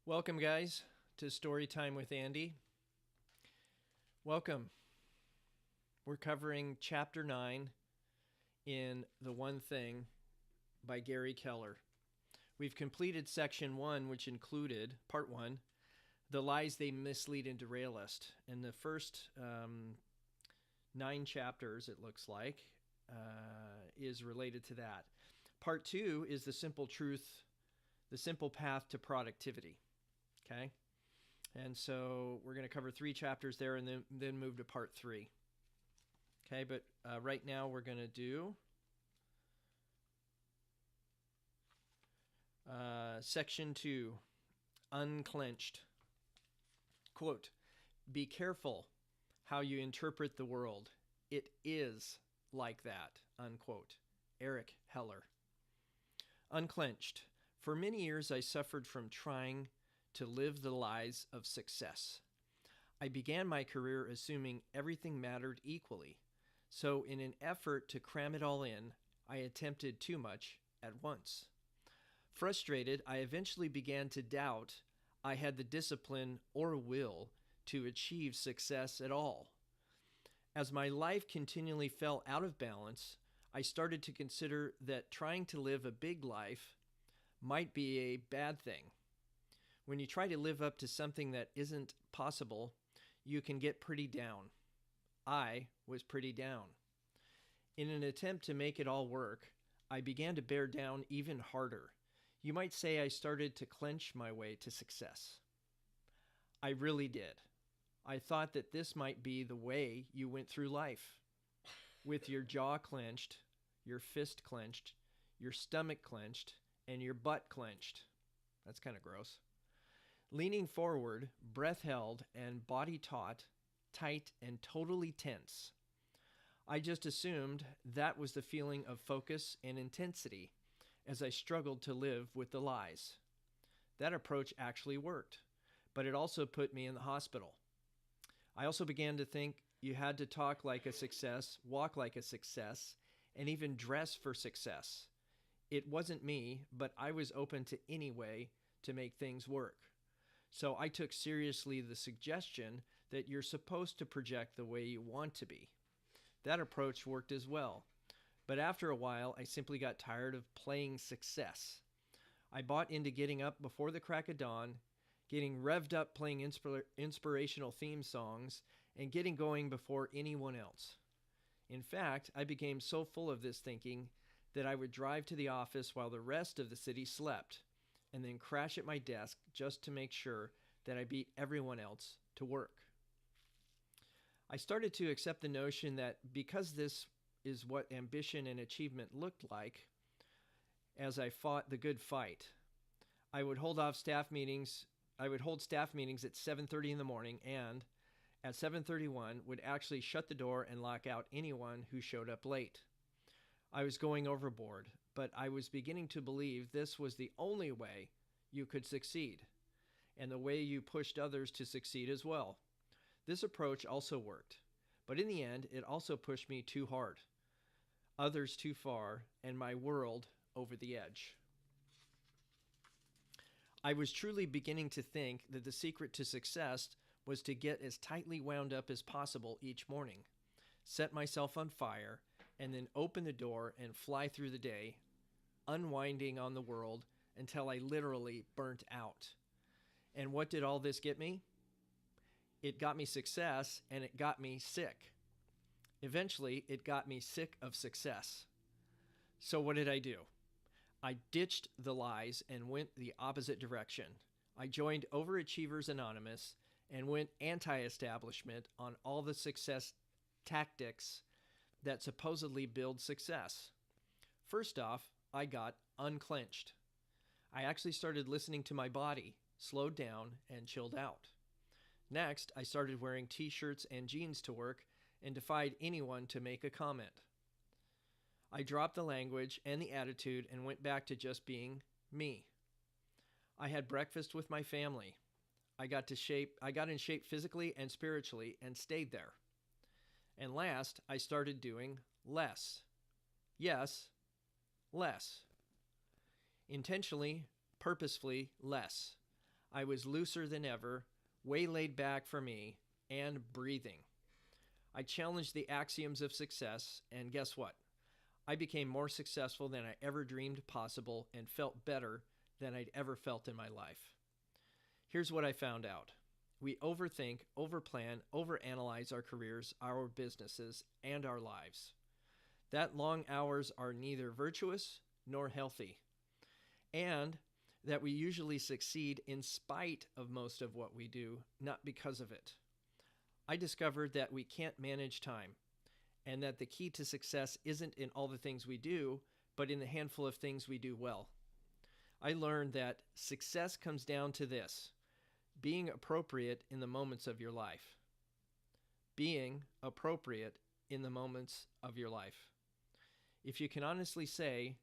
Welcome, guys, to Story Time with Andy. Welcome. We're covering Chapter 9 in The One Thing by Gary Keller. We've completed Section 1, which included, Part 1, The Lies They Mislead and Derail Us. And the first 9 chapters, it looks like, is related to that. Part 2 is the simple truth, the simple path to productivity. Okay? And so we're going to cover 3 chapters there and then move to Part 3. Okay, but right now we're going to do Section 2, Unclenched. Quote, "Be careful how you interpret the world. It is like that," unquote. Eric Heller. Unclenched. For many years I suffered from trying to live the lies of success. I began my career assuming everything mattered equally. So in an effort to cram it all in, I attempted too much at once. Frustrated, I eventually began to doubt I had the discipline or will to achieve success at all. As my life continually fell out of balance, I started to consider that trying to live a big life might be a bad thing. When you try to live up to something that isn't possible, you can get pretty down. I was pretty down. In an attempt to make it all work, I began to bear down even harder. You might say I started to clench my way to success. I really did. I thought that this might be the way you went through life, with your jaw clenched, your fist clenched, your stomach clenched, and your butt clenched. That's kind of gross. Leaning forward, breath held, and body taut, tight, and totally tense. I just assumed that was the feeling of focus and intensity as I struggled to live with the lies. That approach actually worked, but it also put me in the hospital. I also began to think you had to talk like a success, walk like a success, and even dress for success. It wasn't me, but I was open to any way to make things work. So I took seriously the suggestion that you're supposed to project the way you want to be. That approach worked as well. But after a while, I simply got tired of playing success. I bought into getting up before the crack of dawn, getting revved up playing inspirational theme songs, and getting going before anyone else. In fact, I became so full of this thinking that I would drive to the office while the rest of the city slept, and then crash at my desk just to make sure that I beat everyone else to work. I started to accept the notion that because this is what ambition and achievement looked like, as I fought the good fight, I would hold staff meetings at 7:30 in the morning and at 7:31 would actually shut the door and lock out anyone who showed up late. I was going overboard, but I was beginning to believe this was the only way you could succeed, and the way you pushed others to succeed as well. This approach also worked, but in the end, it also pushed me too hard, others too far, and my world over the edge. I was truly beginning to think that the secret to success was to get as tightly wound up as possible each morning, set myself on fire, and then open the door and fly through the day, unwinding on the world until I literally burnt out. And what did all this get me? It got me success, and it got me sick. Eventually, it got me sick of success. So what did I do? I ditched the lies and went the opposite direction. I joined Overachievers Anonymous and went anti-establishment on all the success tactics that supposedly build success. First off, I got unclenched. I actually started listening to my body, slowed down, and chilled out. Next, I started wearing t-shirts and jeans to work and defied anyone to make a comment. I dropped the language and the attitude and went back to just being me. I had breakfast with my family. I got in shape physically and spiritually and stayed there. And last, I started doing less. Yes, less. Intentionally, purposefully less. I was looser than ever, way laid back for me, and breathing. I challenged the axioms of success, and guess what? I became more successful than I ever dreamed possible and felt better than I'd ever felt in my life. Here's what I found out. We overthink, overplan, overanalyze our careers, our businesses, and our lives. That long hours are neither virtuous nor healthy, and that we usually succeed in spite of most of what we do, not because of it. I discovered that we can't manage time, and that the key to success isn't in all the things we do, but in the handful of things we do well. I learned that success comes down to this: being appropriate in the moments of your life. Being appropriate in the moments of your life. If you can honestly say,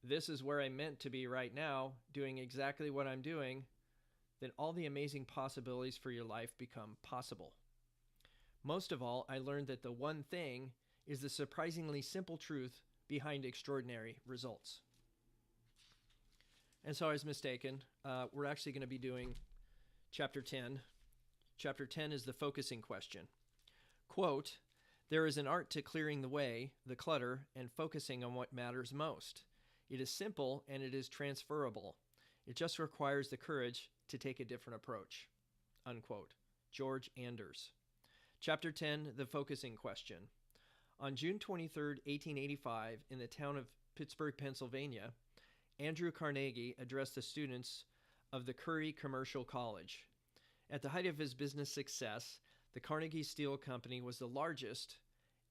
this is where I'm meant to be right now, doing exactly what I'm doing, then all the amazing possibilities for your life become possible. Most of all, I learned that the one thing is the surprisingly simple truth behind extraordinary results. And so I was mistaken. We're actually going to be doing Chapter 10. Chapter 10 is the focusing question. Quote, "There is an art to clearing the way, the clutter, and focusing on what matters most. It is simple and it is transferable. It just requires the courage to take a different approach." Unquote. George Anders. Chapter 10, the focusing question. On June 23, 1885, in the town of Pittsburgh, Pennsylvania, Andrew Carnegie addressed the students of the Curry Commercial College. At the height of his business success, the Carnegie Steel Company was the largest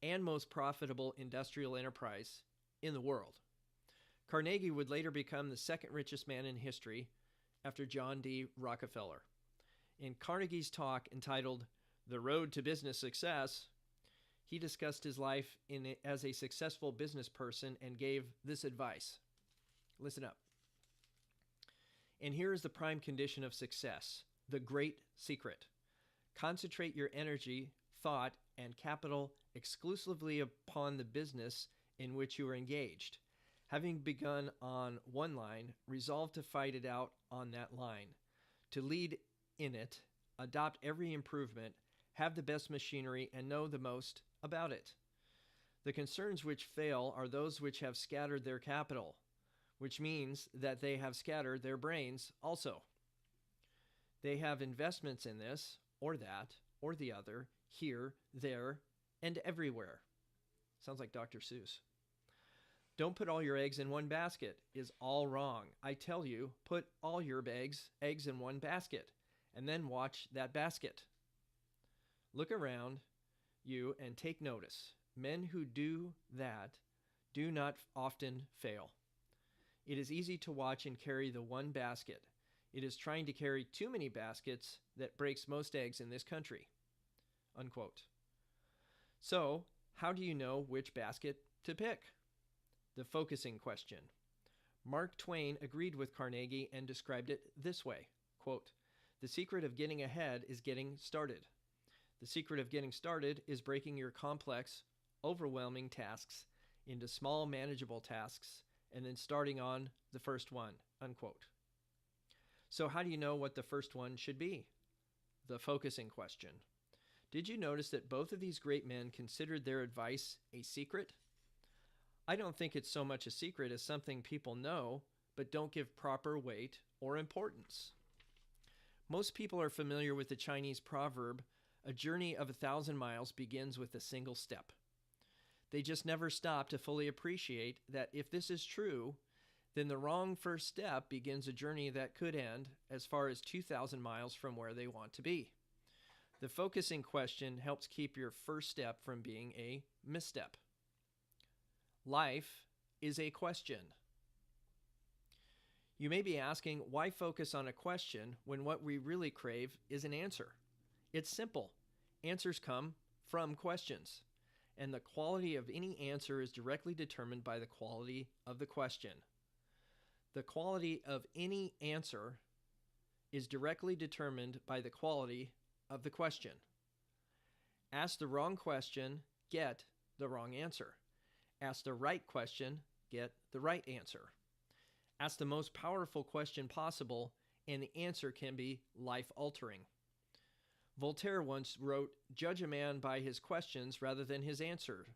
and most profitable industrial enterprise in the world. Carnegie would later become the second richest man in history after John D. Rockefeller. In Carnegie's talk entitled "The Road to Business Success," he discussed his life as a successful business person and gave this advice. Listen up. And here is the prime condition of success, the great secret. Concentrate your energy, thought, and capital exclusively upon the business in which you are engaged. Having begun on one line, resolve to fight it out on that line, to lead in it, adopt every improvement, have the best machinery, and know the most about it. The concerns which fail are those which have scattered their capital, which means that they have scattered their brains also. They have investments in this, or that, or the other, here, there, and everywhere. Sounds like Dr. Seuss. Don't put all your eggs in one basket is all wrong. I tell you, put all your eggs in one basket, and then watch that basket. Look around you and take notice. Men who do that do not often fail. It is easy to watch and carry the one basket. It is trying to carry too many baskets that breaks most eggs in this country. Unquote. So, how do you know which basket to pick? The focusing question. Mark Twain agreed with Carnegie and described it this way, quote, "The secret of getting ahead is getting started. The secret of getting started is breaking your complex, overwhelming tasks into small, manageable tasks and then starting on the first one," unquote. So how do you know what the first one should be? The focusing question. Did you notice that both of these great men considered their advice a secret? I don't think it's so much a secret as something people know, but don't give proper weight or importance. Most people are familiar with the Chinese proverb, "A journey of 1,000 miles begins with a single step." They just never stop to fully appreciate that if this is true, then the wrong first step begins a journey that could end as far as 2,000 miles from where they want to be. The focusing question helps keep your first step from being a misstep. Life is a question. You may be asking, why focus on a question when what we really crave is an answer? It's simple. Answers come from questions, and the quality of any answer is directly determined by the quality of the question. The quality of any answer is directly determined by the quality of the question. Ask the wrong question, get the wrong answer. Ask the right question, get the right answer. Ask the most powerful question possible, and the answer can be life-altering. Voltaire once wrote, "Judge a man by his questions rather than his answer."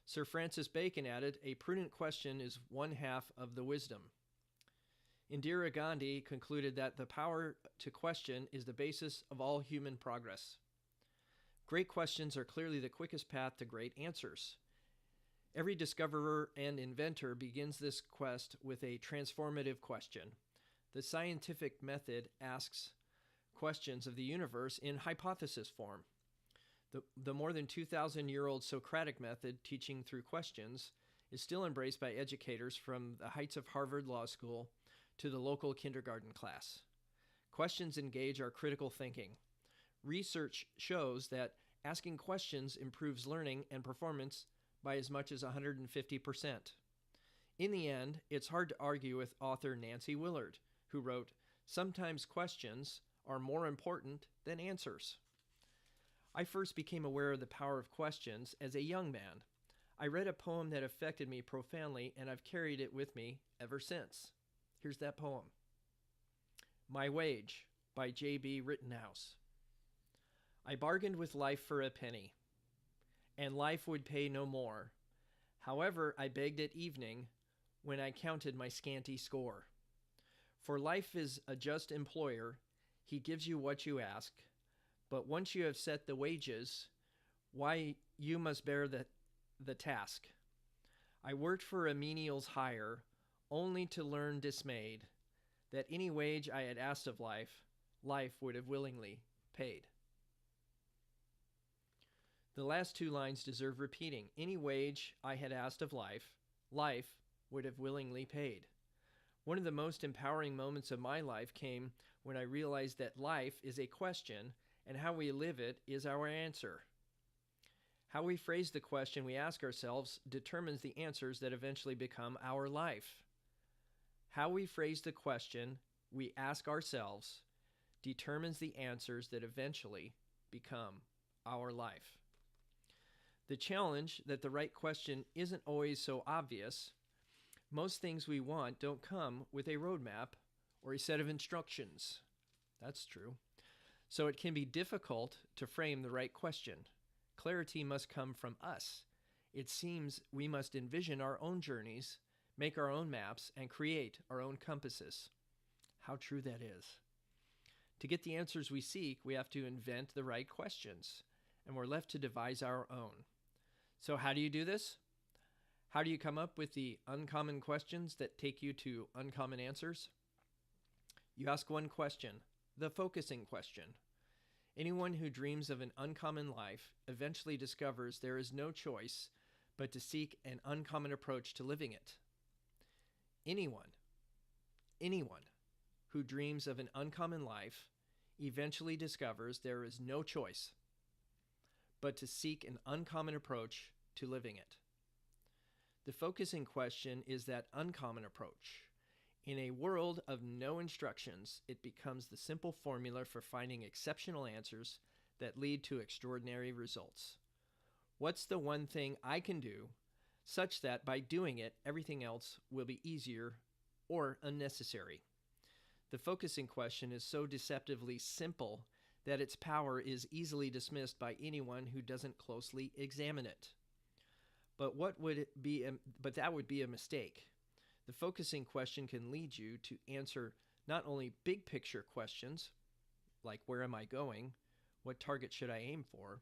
Sir Francis Bacon added, "A prudent question is one half of the wisdom." Indira Gandhi concluded that the power to question is the basis of all human progress. Great questions are clearly the quickest path to great answers. Every discoverer and inventor begins this quest with a transformative question. The scientific method asks questions of the universe in hypothesis form. The more than 2,000-year-old Socratic method, teaching through questions, is still embraced by educators from the heights of Harvard Law School to the local kindergarten class. Questions engage our critical thinking. Research shows that asking questions improves learning and performance by as much as 150%. In the end, it's hard to argue with author Nancy Willard, who wrote, "Sometimes questions are more important than answers." I first became aware of the power of questions as a young man. I read a poem that affected me profoundly, and I've carried it with me ever since. Here's that poem. My Wage by J.B. Rittenhouse. I bargained with life for a penny, and life would pay no more. However, I begged at evening when I counted my scanty score. For life is a just employer, he gives you what you ask, but once you have set the wages, why, you must bear the task. I worked for a menial's hire, only to learn dismayed that any wage I had asked of life, life would have willingly paid. The last two lines deserve repeating. Any wage I had asked of life, life would have willingly paid. One of the most empowering moments of my life came when I realized that life is a question and how we live it is our answer. How we phrase the question we ask ourselves determines the answers that eventually become our life. How we phrase the question we ask ourselves determines the answers that eventually become our life. The challenge that the right question isn't always so obvious. Most things we want don't come with a roadmap or a set of instructions. That's true. So it can be difficult to frame the right question. Clarity must come from us. It seems we must envision our own journeys, make our own maps, and create our own compasses. How true that is. To get the answers we seek, we have to invent the right questions, and we're left to devise our own. So how do you do this? How do you come up with the uncommon questions that take you to uncommon answers? You ask one question, the focusing question. Anyone who dreams of an uncommon life eventually discovers there is no choice but to seek an uncommon approach to living it. Anyone who dreams of an uncommon life eventually discovers there is no choice but to seek an uncommon approach to living it. The focusing question is that uncommon approach. In a world of no instructions, it becomes the simple formula for finding exceptional answers that lead to extraordinary results. What's the one thing I can do such that by doing it, everything else will be easier or unnecessary? The focusing question is so deceptively simple that its power is easily dismissed by anyone who doesn't closely examine it. But that would be a mistake. The focusing question can lead you to answer not only big picture questions, like where am I going, what target should I aim for,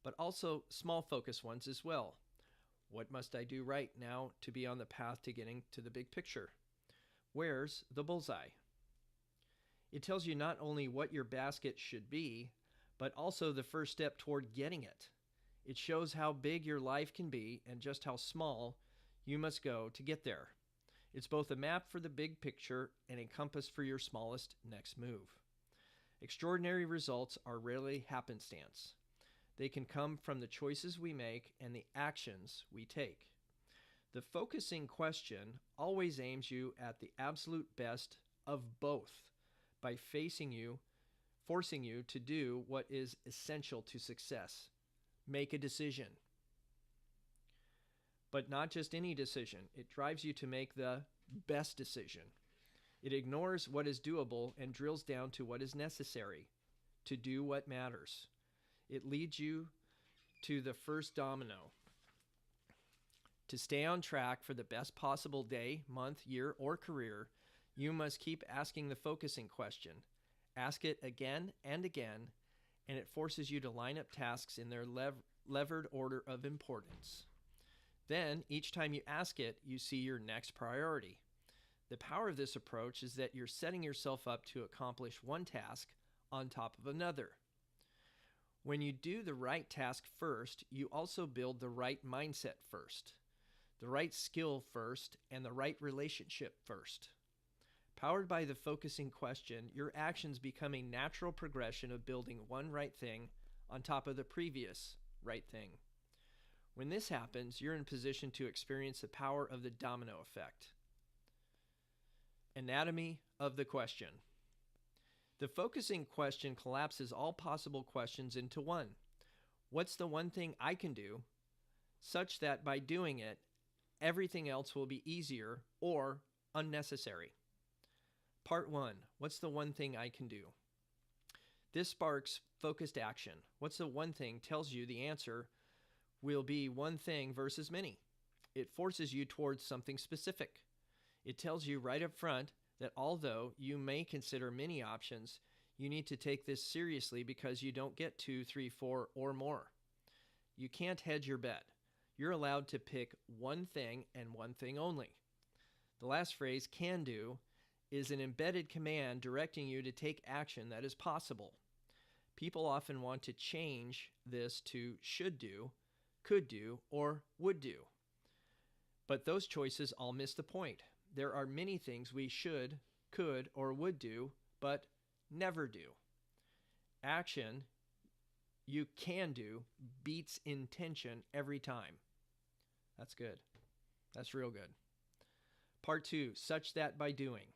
but also small focus ones as well. What must I do right now to be on the path to getting to the big picture? Where's the bullseye? It tells you not only what your basket should be, but also the first step toward getting it. It shows how big your life can be and just how small you must go to get there. It's both a map for the big picture and a compass for your smallest next move. Extraordinary results are rarely happenstance. They can come from the choices we make and the actions we take. The focusing question always aims you at the absolute best of both by forcing you to do what is essential to success. Make a decision. But not just any decision. It drives you to make the best decision. It ignores what is doable and drills down to what is necessary to do what matters. It leads you to the first domino. To stay on track for the best possible day, month, year, or career, you must keep asking the focusing question. Ask it again and again, and it forces you to line up tasks in their levered order of importance. Then, each time you ask it, you see your next priority. The power of this approach is that you're setting yourself up to accomplish one task on top of another. When you do the right task first, you also build the right mindset first, the right skill first, and the right relationship first. Powered by the focusing question, your actions become a natural progression of building one right thing on top of the previous right thing. When this happens, you're in position to experience the power of the domino effect. Anatomy of the question. The focusing question collapses all possible questions into one. What's the one thing I can do, such that by doing it, everything else will be easier or unnecessary? Part 1. What's the one thing I can do? This sparks focused action. What's the one thing tells you the answer will be one thing versus many. It forces you towards something specific. It tells you right up front that although you may consider many options, you need to take this seriously because you don't get 2, 3, 4, or more. You can't hedge your bet. You're allowed to pick one thing and one thing only. The last phrase, can do, is an embedded command directing you to take action that is possible. People often want to change this to should do, could do, or would do. But those choices all miss the point. There are many things we should, could, or would do, but never do. Action you can do beats intention every time. That's good. That's real good. Part 2, such that by doing.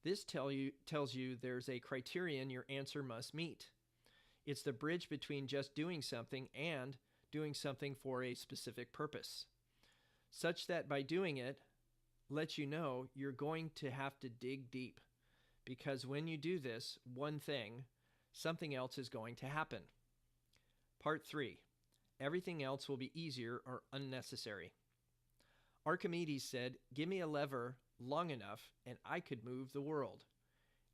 This tells you there's a criterion your answer must meet. It's the bridge between just doing something and doing something for a specific purpose. Such that by doing it, lets you know you're going to have to dig deep. Because when you do this one thing, something else is going to happen. Part 3, everything else will be easier or unnecessary. Archimedes said, give me a lever long enough and I could move the world.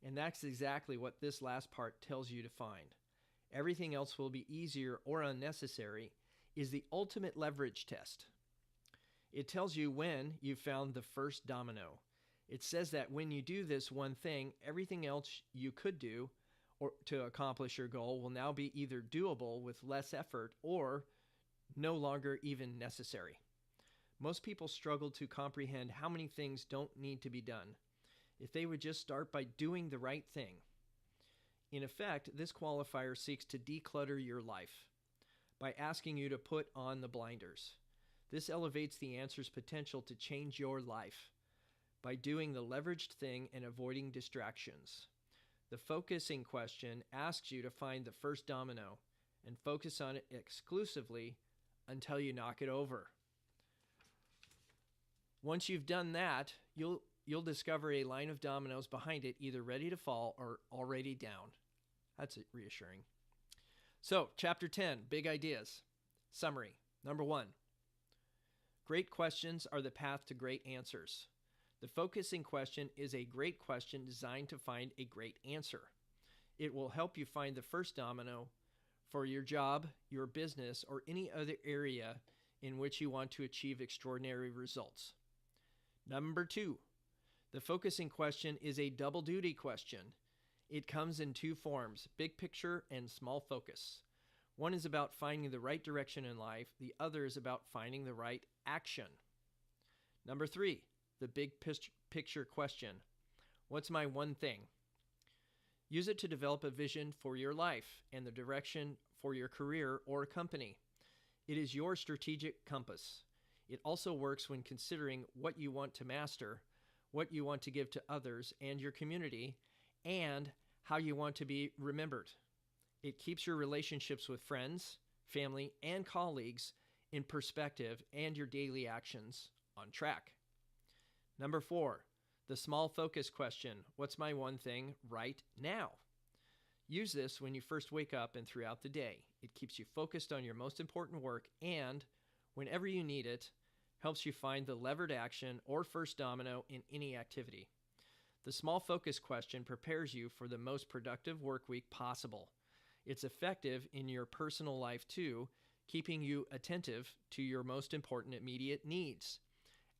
And that's exactly what this last part tells you to find. Everything else will be easier or unnecessary is the ultimate leverage test. It tells you when you've found the first domino. It says that when you do this one thing, everything else you could do or to accomplish your goal will now be either doable with less effort or no longer even necessary. Most people struggle to comprehend how many things don't need to be done if they would just start by doing the right thing. In effect, this qualifier seeks to declutter your life by asking you to put on the blinders. This elevates the answer's potential to change your life by doing the leveraged thing and avoiding distractions. The focusing question asks you to find the first domino and focus on it exclusively until you knock it over. Once you've done that, you'll discover a line of dominoes behind it, either ready to fall or already down. That's reassuring. So, Chapter 10, Big Ideas. Summary. Number 1. Great questions are the path to great answers. The focusing question is a great question designed to find a great answer. It will help you find the first domino for your job, your business, or any other area in which you want to achieve extraordinary results. Number 2, the focusing question is a double duty question. It comes in 2 forms, big picture and small focus. One is about finding the right direction in life. The other is about finding the right action. Number 3, the big picture question. What's my one thing? Use it to develop a vision for your life and the direction for your career or company. It is your strategic compass. It also works when considering what you want to master, what you want to give to others and your community, and how you want to be remembered. It keeps your relationships with friends, family, and colleagues in perspective and your daily actions on track. Number 4, The small focus question, what's my one thing right now? Use this when you first wake up and throughout the day. It keeps you focused on your most important work and, whenever you need it, helps you find the levered action or first domino in any activity. The small focus question prepares you for the most productive work week possible. It's effective in your personal life too, keeping you attentive to your most important immediate needs,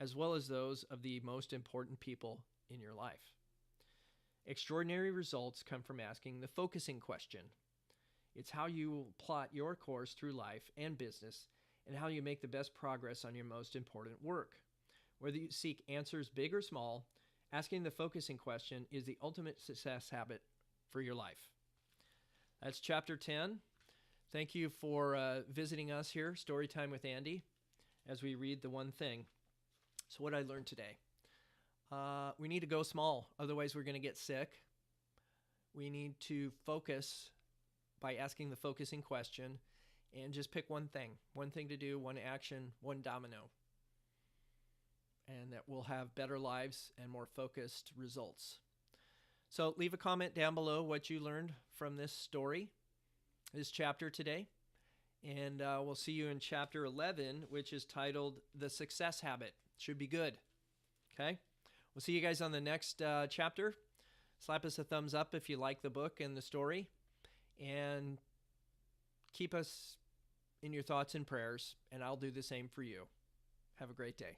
as well as those of the most important people in your life. Extraordinary results come from asking the focusing question. It's how you plot your course through life and business and how you make the best progress on your most important work. Whether you seek answers big or small, asking the focusing question is the ultimate success habit for your life. That's chapter 10. Thank you for visiting us here, Storytime with Andy, as we read the one thing. So what I learned today. We need to go small, otherwise we're going to get sick. We need to focus by asking the focusing question and just pick one thing to do, one action, one domino. And that we'll have better lives and more focused results. So leave a comment down below what you learned from this story, this chapter today. And we'll see you in chapter 11, which is titled The Success Habit. Should be good. Okay? We'll see you guys on the next chapter. Slap us a thumbs up if you like the book and the story. And keep us in your thoughts and prayers, and I'll do the same for you. Have a great day.